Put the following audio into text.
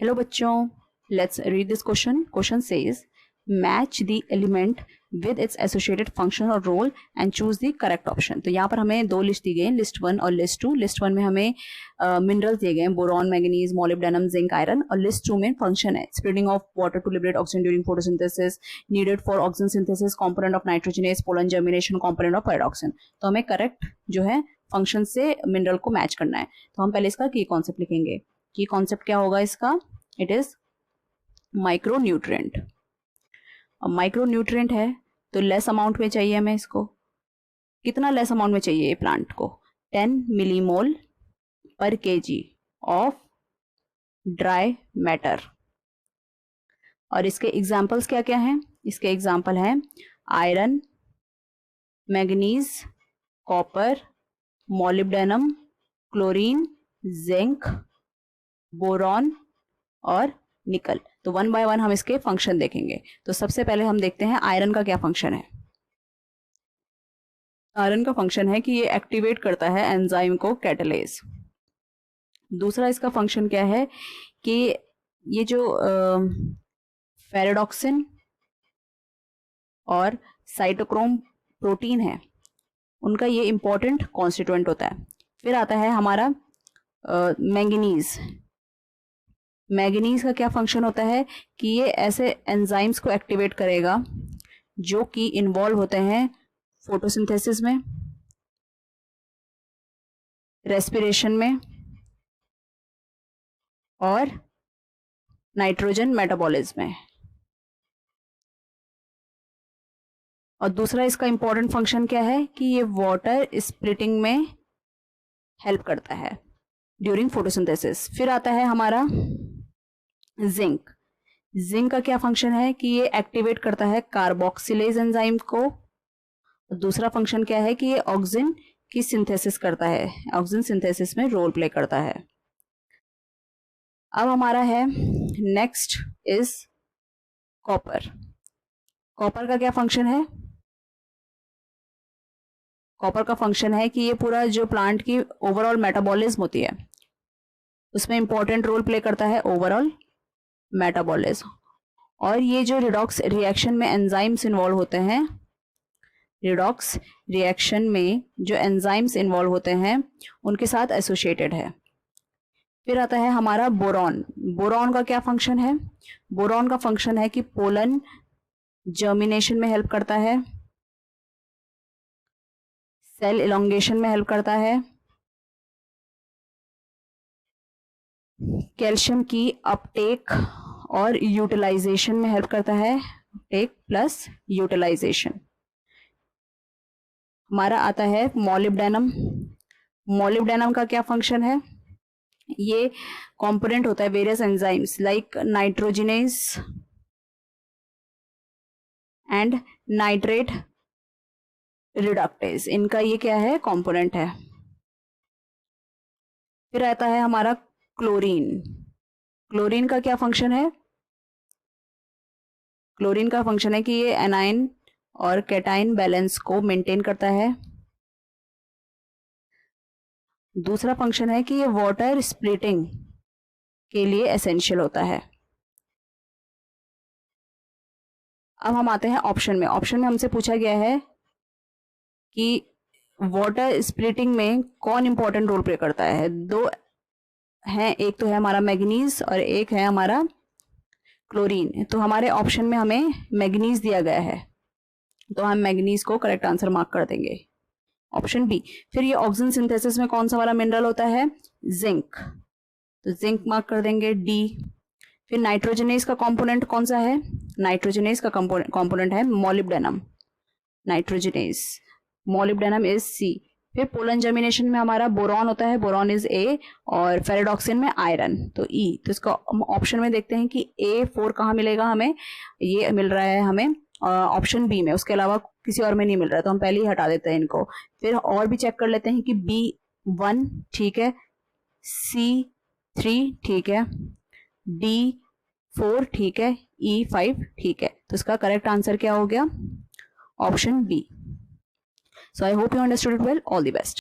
Hello बच्चों, let's read this question. Question says match the element with its associated function और role and choose the correct option. तो यहाँ पर हमें दो लिस्ट दी गई, लिस्ट 1 और लिस्ट 2. लिस्ट 1 में हमें मिनरल्स दिए गए हैं, boron, manganese, molybdenum, zinc, iron. और लिस्ट 2 में फंक्शन है splitting of water to liberate oxygen during photosynthesis, needed for oxygen synthesis, component of nitrogenase, pollen germination, component of ferredoxin. तो हमें करेक्ट जो है फंक्शन से मिनरल को मैच करना है. तो हम पहले इसका की कॉन्सेप्ट लिखेंगे. की कॉन्सेप्ट क्या होगा इसका? It is micronutrient. अब माइक्रोन्यूट्रिएंट है तो लेस अमाउंट में चाहिए हमें इसको. कितना लेस अमाउंट में चाहिए ये प्लांट को? 10 मिलीमोल पर केजी ऑफ ड्राई मैटर. और इसके एग्जाम्पल्स क्या क्या हैं? इसके एग्जाम्पल हैं iron, manganese, copper, molybdenum, chlorine, zinc, boron और निकल. तो वन बाय वन हम इसके फंक्शन देखेंगे. तो सबसे पहले हम देखते हैं आयरन का क्या फंक्शन है. आयरन का फंक्शन है कि ये एक्टिवेट करता है एंजाइम को कैटालेज. दूसरा इसका फंक्शन क्या है कि ये जो पैराडॉक्सिन और साइटोक्रोम प्रोटीन है उनका ये इंपॉर्टेंट कॉन्स्टिट्यूएंट होता है. फिर आता है हमारा मैंगनीज. मैंगनीज का क्या फंक्शन होता है कि ये ऐसे एंजाइम्स को एक्टिवेट करेगा जो कि इन्वॉल्व होते हैं फोटोसिंथेसिस में, रेस्पिरेशन में और नाइट्रोजन मेटाबॉलिज्म में. और दूसरा इसका इंपॉर्टेंट फंक्शन क्या है कि ये वाटर स्प्लिटिंग में हेल्प करता है ड्यूरिंग फोटोसिंथेसिस. फिर आता है हमारा जिंक. जिंक का क्या फंक्शन है कि ये एक्टिवेट करता है कार्बोक्सिलेज एंजाइम को. दूसरा फंक्शन क्या है कि ये ऑक्सीजन की सिंथेसिस करता है, ऑक्सीजन सिंथेसिस में रोल प्ले करता है. अब हमारा है नेक्स्ट इज कॉपर. कॉपर का क्या फंक्शन है? कॉपर का फंक्शन है कि ये पूरा जो प्लांट की ओवरऑल मेटाबॉलिज्म होती है उसमें इंपॉर्टेंट रोल प्ले करता है ओवरऑल मेटाबॉलिज्म. और ये जो रिडॉक्स रिएक्शन में एंजाइम्स इन्वॉल्व होते हैं, रिडॉक्स रिएक्शन में जो एंजाइम्स इन्वॉल्व होते हैं उनके साथ एसोसिएटेड है. फिर आता है हमारा बोरॉन. बोरॉन का क्या फंक्शन है? बोरॉन का फंक्शन है कि पोलन जर्मिनेशन में हेल्प करता है, सेल इलोंगेशन में हेल्प करता है, कैल्शियम की अपटेक और यूटिलाइजेशन में हेल्प करता है, अपटेक प्लस यूटिलाइजेशन. हमारा आता है मोलिब्डेनम. मोलिब्डेनम का क्या फंक्शन है? ये कंपोनेंट होता है various enzymes like nitrogenase and nitrate reductase. इनका ये क्या है? कंपोनेंट है. फिर आता है हमारा क्लोरीन. क्लोरीन का क्या फंक्शन है? क्लोरीन का फंक्शन है कि ये एनाइन और कैटाइन बैलेंस को मेंटेन करता है. दूसरा फंक्शन है कि ये वाटर स्प्लिटिंग के लिए एसेंशियल होता है. अब हम आते हैं ऑप्शन में. ऑप्शन में हमसे पूछा गया है कि वाटर स्प्लिटिंग में कौन इंपॉर्टेंट रोल प्ले करता है. दो हैं, एक तो है हमारा मैग्नीज और एक है हमारा क्लोरीन. तो हमारे ऑप्शन में हमें मैग्नीज दिया गया है तो हम मैग्नीज को करेक्ट आंसर मार्क कर देंगे, ऑप्शन बी. फिर ये ऑक्सीजन सिंथेसिस में कौन सा वाला मिनरल होता है? जिंक. तो जिंक मार्क कर देंगे डी. फिर नाइट्रोजनेस का कंपोनेंट कौन सा है? नाइट्रोजनेस का कंपोनेंट है molybdenum. Nitrogenase molybdenum is C. फिर पोलन जर्मिनेशन में हमारा बोरॉन होता है, बोरॉन इज ए. और फेराडॉक्सिन में आयरन तो ई. तो इसका ऑप्शन में देखते हैं कि A4 कहाँ मिलेगा हमें? ये मिल रहा है हमें ऑप्शन बी में, उसके अलावा किसी और में नहीं मिल रहा है तो हम पहले ही हटा देते हैं इनको. फिर और भी चेक कर लेते हैं कि B1 ठीक है, C3 ठीक है, D4 ठीक है, E5 ठीक है. तो इसका करेक्ट आंसर क्या हो गया? Option B. So I hope you understood it well. All the best.